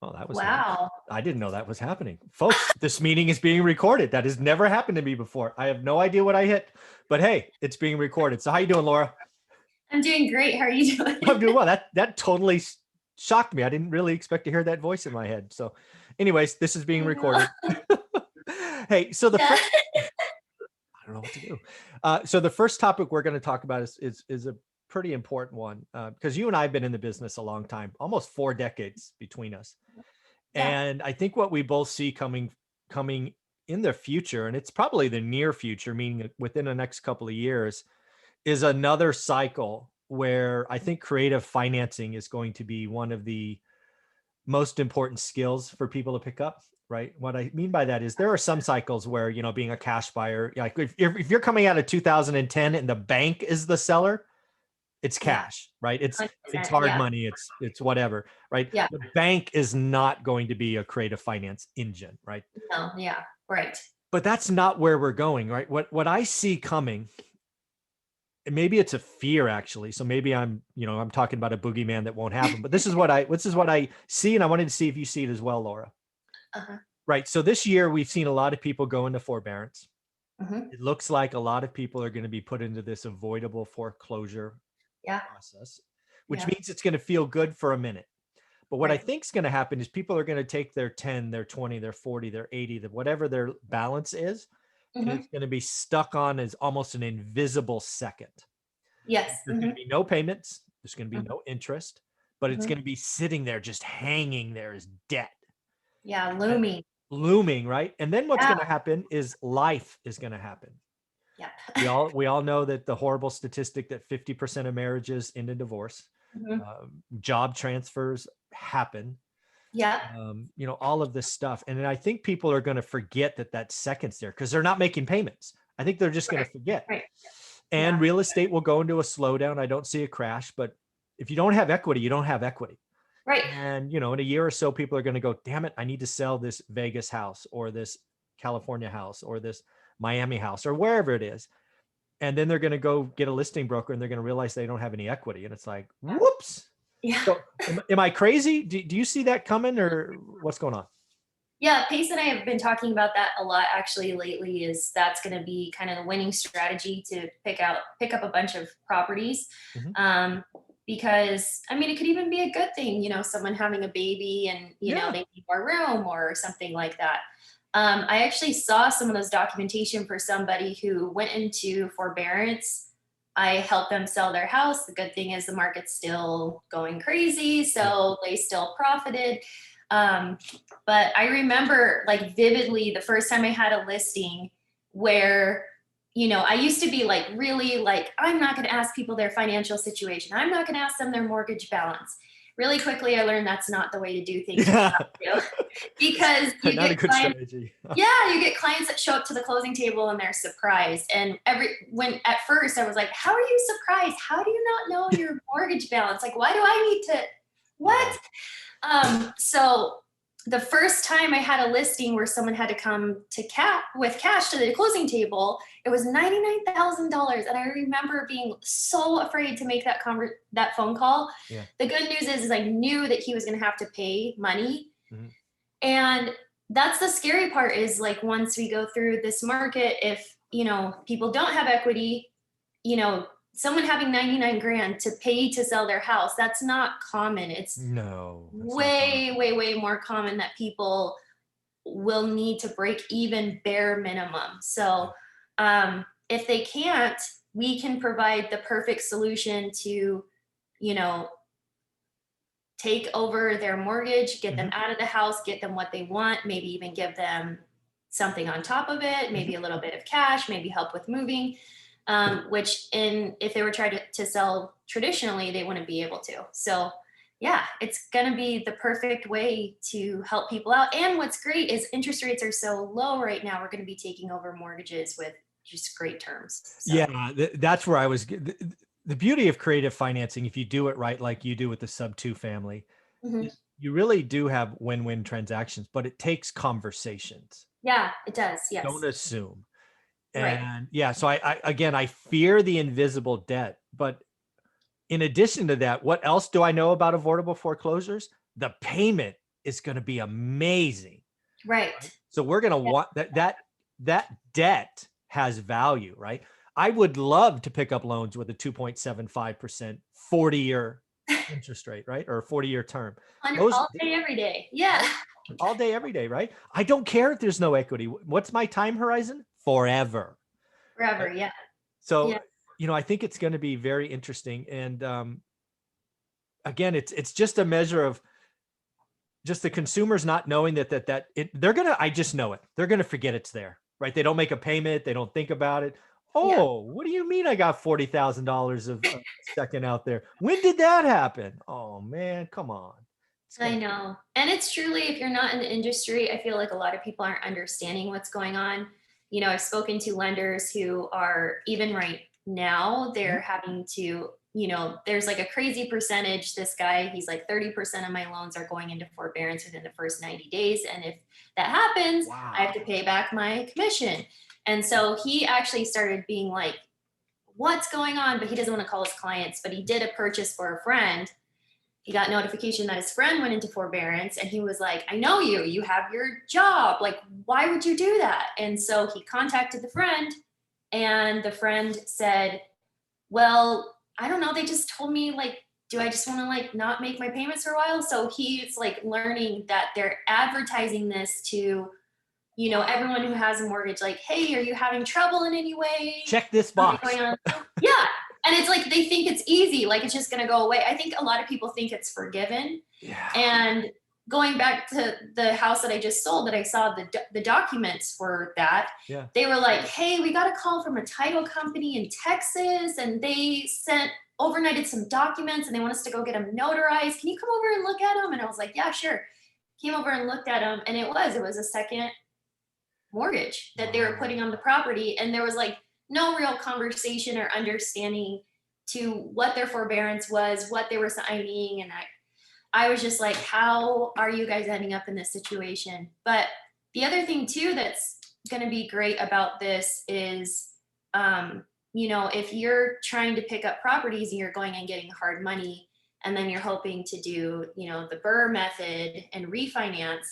Oh, that was nice. Wow. I didn't know that was happening. Folks, this meeting is being recorded. That has never happened to me before. I have no idea what I hit, but hey, it's being recorded. So how you doing, Laura? I'm doing great. How are you I'm doing? doing well. That totally shocked me. I didn't really expect to hear that voice in my head. So anyways, this is being I know. recorded. Hey, so the Yeah. first, I don't know what to do. So the first topic we're going to talk about is a pretty important one because you and I have been in the business a long time, almost 4 decades between us. Yeah. And I think what we both see coming in the future, and it's probably the near future, meaning within the next couple of years, is another cycle where I think creative financing is going to be one of the most important skills for people to pick up. Right. What I mean by that is there are some cycles where, being a cash buyer, like if you're coming out of 2010 and the bank is the seller, it's Yeah. cash, right? It's 100%. hard Yeah. money. It's whatever, right? Yeah. The bank is not going to be a creative finance engine, right? No. Yeah. Right. But that's not where we're going, right? What I see coming, and maybe it's a fear actually. So maybe I'm talking about a boogeyman that won't happen. But this is what I see, and I wanted to see if you see it as well, Laura. Uh-huh. Right. So this year we've seen a lot of people go into forbearance. Hmm. It looks like a lot of people are going to be put into this avoidable foreclosure Yeah. process, which Yeah. means it's going to feel good for a minute. But what I Right. think is going to happen is people are going to take their 10, their 20, their 40, their 80, whatever their balance is, and it's Hmm. going to be stuck on as almost an invisible second. Yes. There's going Hmm. to be no payments. There's going to be Hmm. no interest, but it's Hmm. going to be sitting there just hanging there as debt, Yeah. and Looming. looming, right? And then what's Yeah. going to happen is life is going to happen. Yep. We all know that the horrible statistic that 50% of marriages end in divorce, Hmm. job transfers happen, Yep. all of this stuff. And then I think people are going to forget that second's there because they're not making payments. I think they're just going Right. to forget. Right. And Yeah. real estate will go into a slowdown. I don't see a crash, but if you don't have equity, you don't have equity. Right. And, in a year or so, people are going to go, damn it, I need to sell this Vegas house or this California house or this Miami house or wherever it is. And then they're going to go get a listing broker and they're going to realize they don't have any equity. And it's like, whoops. Yeah. So am I crazy? Do you see that coming or what's going on? Yeah, Pace and I have been talking about that a lot actually lately. Is that's going to be kind of the winning strategy to pick up a bunch of properties, Mhm. um, because I mean it could even be a good thing. Someone having a baby and Yeah. they need more room or something like that. I actually saw some of those documentation for somebody who went into forbearance. I helped them sell their house. The good thing is the market's still going crazy, Yeah. so they still profited. Um, but I remember like vividly the first time I had a listing where, I used to be like really like, I'm not going to ask people their financial situation. I'm not going to ask them their mortgage balance. Really quickly, I learned that's not the way to do things. Yeah. Because you Not a get good clients. strategy. Yeah, you get clients that show up to the closing table and they're surprised. And when at first I was like, how are you surprised? How do you not know your mortgage balance? Like, why do I need to, Yeah. what? So the first time I had a listing where someone had to come to with cash to the closing table, it was $99,000, and I remember being so afraid to make that phone call. Yeah. The good news is I knew that he was going to have to pay money, Mhm. and that's the scary part. Is like once we go through this market, if people don't have equity, you know someone having 99 grand to pay to sell their house, that's not common. It's No, that's not common. way, way, way more common that people will need to break even bare minimum. So if they can't, we can provide the perfect solution to, you know, take over their mortgage, get them Mhm. out of the house, get them what they want, maybe even give them something on top of it, maybe Mhm. a little bit of cash, maybe help with moving, if they were trying to sell traditionally, they wouldn't be able to. So yeah, it's going to be the perfect way to help people out. And what's great is interest rates are so low right now. We're going to be taking over mortgages with just great terms. So Yeah, that's where I was. The beauty of creative financing, if you do it right, like you do with the sub two family, mhm. is you really do have win-win transactions, but it takes conversations. Yeah, it does. Don't Yes. assume. Right. And yeah, so I fear the invisible debt, but in addition to that, what else do I know about avoidable foreclosures? The payment is going to be amazing. Right. So we're going to Yeah. want that debt has value, right? I would love to pick up loans with a 2.75% 40-year interest rate, right? Or a 40-year term. Those All day, every day. Yeah. all day, every day, right? I don't care if there's no equity. What's my time horizon? Forever. Forever. Right? Yeah. So, Yeah. I think it's going to be very interesting. And again, it's just a measure of just the consumers not knowing they're gonna. I just know it. They're gonna forget it's there, right? They don't make a payment. They don't think about it. Yeah. Oh, what do you mean? I got $40,000 of second out there. When did that happen? Oh man, come on. It's I gonna. know. And it's truly, if you're not in the industry, I feel like a lot of people aren't understanding what's going on. I've spoken to lenders who are, even right now, they're having to, there's like a crazy percentage. This guy, he's like 30% of my loans are going into forbearance within the first 90 days. And if that happens, I have to Wow. pay back my commission. And so he actually started being like, what's going on? But he doesn't want to call his clients, but he did a purchase for a friend. He got notification that his friend went into forbearance, and he was like, I know you have your job. Like, why would you do that? And so he contacted the friend, and the friend said, well, I don't know. They just told me, like, do I just want to like not make my payments for a while? So he's like learning that they're advertising this to, everyone who has a mortgage, like, hey, are you having trouble in any way? Check this Something box. going on? Yeah. And it's like they think it's easy, like it's just going to go away. I think a lot of people think it's forgiven. Yeah. And going back to the house that I just sold, that I saw the documents for that, Yeah. they were like, hey, we got a call from a title company in Texas, and they overnighted some documents, and they want us to go get them notarized. Can you come over and look at them? And I was like, yeah, sure. Came over and looked at them, and it was a second mortgage that they were Wow. putting on the property, and there was like no real conversation or understanding to what their forbearance was, what they were signing. And I was just like, how are you guys ending up in this situation? But the other thing too that's going to be great about this is, if you're trying to pick up properties and you're going and getting hard money, and then you're hoping to do, the Burr method and refinance,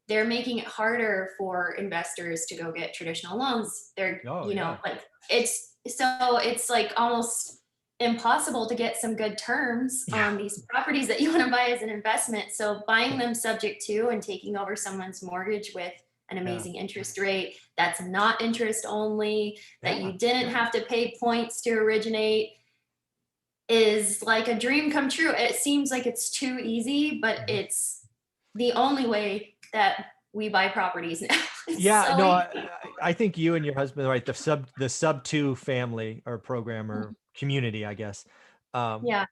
they're making it harder for investors to go get traditional loans. They're, Oh yeah. like it's like almost impossible to get some good terms on these properties that you want to buy as an investment. So buying them subject to and taking over someone's mortgage with an amazing interest rate that's not interest only, that you didn't have to pay points to originate, is like a dream come true. It seems like it's too easy, but it's the only way that we buy properties now. Yeah, So no, easy. I think you and your husband, right? The sub two family or program or community, I guess, um, Yeah,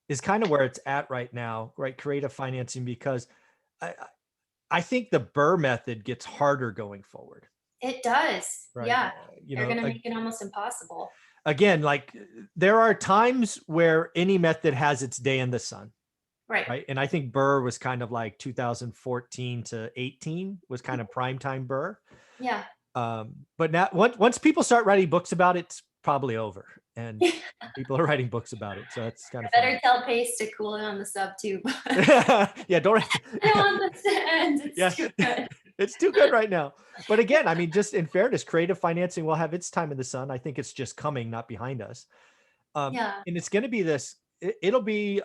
is kind of where it's at right now, right? Creative financing, because I, I think the Burr method gets harder going forward, it does. right? Yeah, they're gonna make it almost impossible. Again, like there are times where any method has its day in the sun, Right. right? And I think Burr was kind of like 2014 to 18 was kind of prime time Burr. Yeah. But now once people start writing books about it, it's probably over, and people are writing books about it. So it's kind I of funny. better tell Pace to cool it on the sub too. Yeah, don't. I don't want this to end. Yeah, It's too good. it's too good right now. But again, I mean, just in fairness, creative financing will have its time in the sun. I think it's just coming, not behind us. Yeah. And it's going to be this. It'll be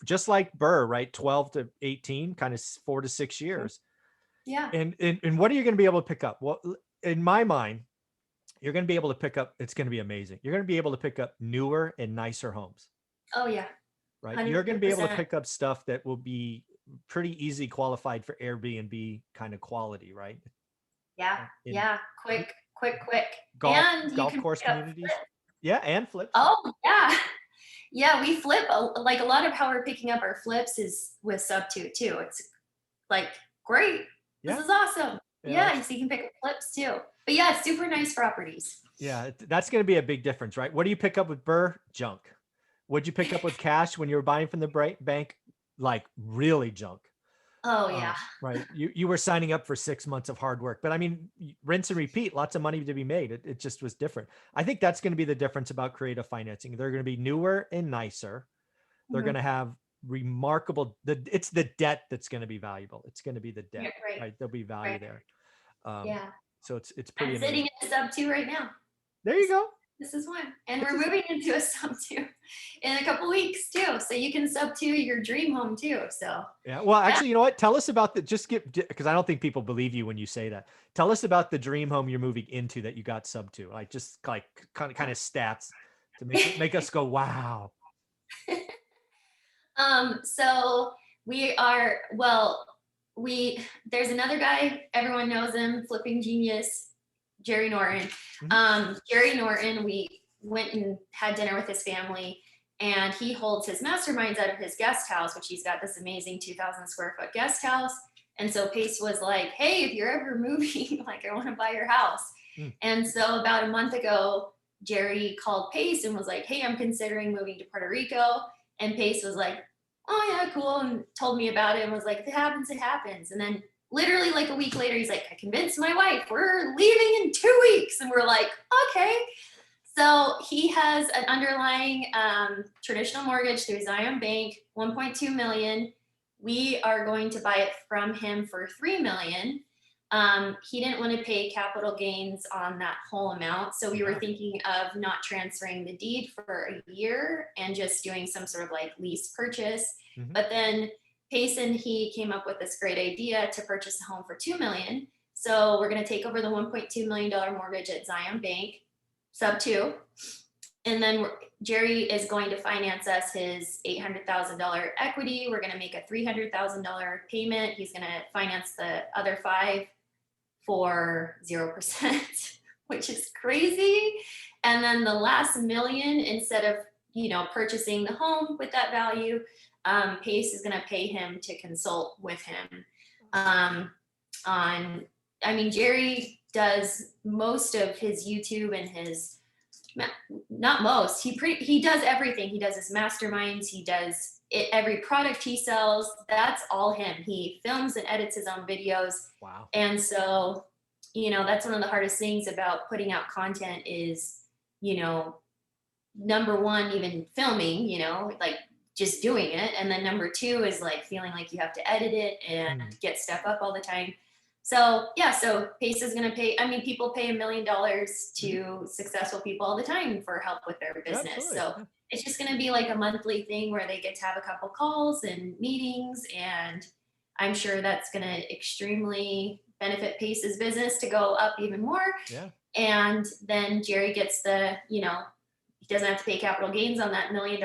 just like Burr, right? 12 to 18, kind of 4 to 6 years. Yeah. And what are you going to be able to pick up? Well, in my mind, you're going to be able to pick up. It's going to be amazing. You're going to be able to pick up newer and nicer homes, Oh yeah. right? You're going to be able to 100%. pick up stuff that will be pretty easy qualified for Airbnb kind of quality, right? Yeah. In Yeah. Quick, quick, quick. golf And you golf can course pick up communities. flips. Yeah, and flips. Oh yeah. Yeah, we flip like a lot of how we're picking up our flips is with sub two too. It's like great. This Yeah. is awesome. Yeah, Yeah, so you can pick up flips too. But yeah, super nice properties. yeah, that's going to be a big difference, right? What do you pick up with Burr? Junk. What'd you pick up with cash when you were buying from the bank? Like really junk. Oh yeah. Right. You were signing up for 6 months of hard work, but I mean, rinse and repeat, lots of money to be made. It just was different. I think that's going to be the difference about creative financing. They're going to be newer and nicer. They're going Mhm. to have remarkable, it's the debt that's going to be valuable. It's going to be the Yeah, debt, right, right? There'll be value right. there. Um, Yeah. so it's pretty I'm sitting amazing. in a sub two right now. There you This, go. this is one. And It's we're moving into a sub two in a couple weeks too. So you can sub two your dream home too. So yeah. Well, yeah. actually, you know what? Tell us about because I don't think people believe you when you say that. Tell us about the dream home you're moving into that you got sub to, like just like kind of stats to make us go, wow. So we are, well, there's another guy, everyone knows him, flipping genius, Jerry Norton. Mhm. Jerry Norton, we went and had dinner with his family, and he holds his masterminds out of his guest house, which he's got this amazing 2,000 square foot guest house. And so Pace was like, hey, if you're ever moving, like, I want to buy your house. Mm. And so about a month ago, Jerry called Pace and was like, hey, I'm considering moving to Puerto Rico. And Pace was like, oh yeah, cool, and told me about it and was like, if it happens, it happens. And then literally like a week later, he's like, I convinced my wife, we're leaving in 2 weeks. And we're like, okay. So he has an underlying traditional mortgage through Zion Bank, 1.2 million. We are going to buy it from him for 3 million. He didn't want to pay capital gains on that whole amount. So we were thinking of not transferring the deed for a year and just doing some sort of like lease purchase. Mhm. But then Payson, he came up with this great idea to purchase a home for 2 million. So we're going to take over the $1.2 million mortgage at Zion Bank, sub two. And then Jerry is going to finance us his $800,000 equity. We're going to make a $300,000 payment. He's going to finance the other five for 0%, which is crazy. And then the last million, instead of, purchasing the home with that value, Pace is going to pay him to consult with him Jerry does most of his YouTube and his, not most, he does everything. He does his masterminds, he does it, every product he sells, that's all him. He films and edits his own videos. Wow. And so, that's one of the hardest things about putting out content is, number one, even filming, like just doing it. And then number two is like feeling like you have to edit it and get stuff up all the time. So yeah, so Pace is going to pay. People pay $1 million to successful people all the time for help with their business. Absolutely. So it's just going to be like a monthly thing where they get to have a couple calls and meetings. And I'm sure that's going to extremely benefit Pace's business to go up even more. Yeah. And then Jerry gets he doesn't have to pay capital gains on that $1 million,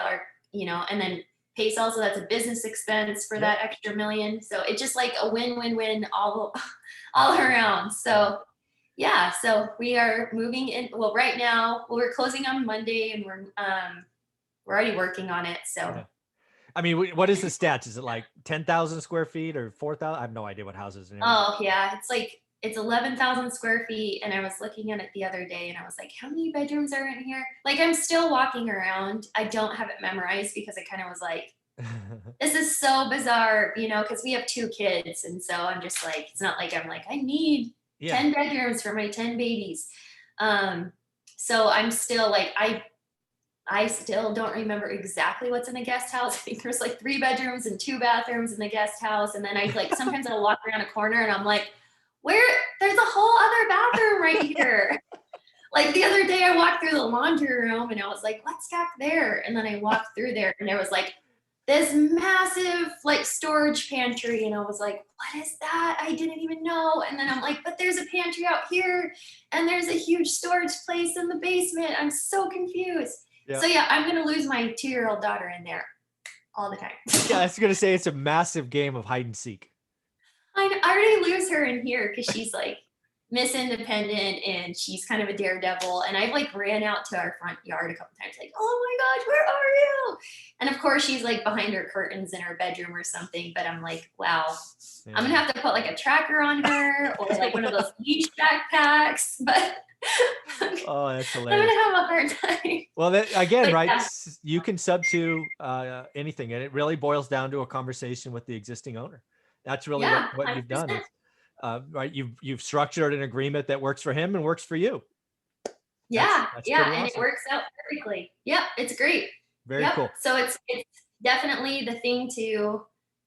and then Pace also, that's a business expense for that extra million. So it's just like a win-win-win all around. So yeah, so we are moving in. Well, right now, we're closing on Monday, and we're already working on it. So what is the stats? Is it like 10,000 square feet or 4,000? I have no idea what houses are. Oh yeah, it's 11,000 square feet. And I was looking at it the other day and I was like, how many bedrooms are in here? Like, I'm still walking around. I don't have it memorized because I kind of was like, this is so bizarre, because we have 2 kids. And so I'm just like, it's not like I'm like, I need 10 bedrooms for my 10 babies. So I'm still like, I still don't remember exactly what's in the guest house. I think there's like 3 bedrooms and 2 bathrooms in the guest house. And then sometimes I'll walk around a corner and I'm like, there's a whole other bathroom right here. Like the other day I walked through the laundry room and I was like, what's back there? And then I walked through there and there was like this massive like storage pantry. And I was like, what is that? I didn't even know. And then I'm like, but there's a pantry out here and there's a huge storage place in the basement. I'm so confused. Yeah. So yeah, I'm going to lose my 2-year-old daughter in there all the time. Yeah, I was going to say it's a massive game of hide and seek. I already lose her in here because she's like Miss Independent and she's kind of a daredevil. And I've like ran out to our front yard a couple times, like, oh my gosh, where are you? And of course she's like behind her curtains in her bedroom or something. But I'm like, wow, I'm gonna have to put like a tracker on her or like one of those leash backpacks. But oh, that's hilarious. I'm gonna have a hard time. Well, again, right? Yeah. You can sub to anything, and it really boils down to a conversation with the existing owner. That's really what you've done. Is, right? You've structured an agreement that works for him and works for you. That's and awesome. It works out perfectly. Yep, it's great. Very cool. So it's definitely the thing to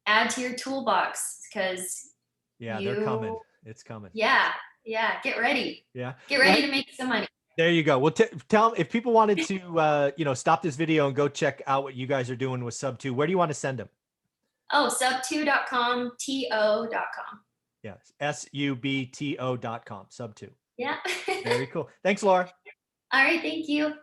add to your toolbox because Yeah, they're coming. you, It's coming. yeah, yeah, get ready. Yeah. Get Well, ready to make some money. there you go. Well, tell if people wanted to, stop this video and go check out what you guys are doing with Sub 2, where do you want to send them? Oh, sub2.com, to.com. Yes, subto.com, Sub 2. Yeah. Very cool. Thanks, Laura. All right, thank you.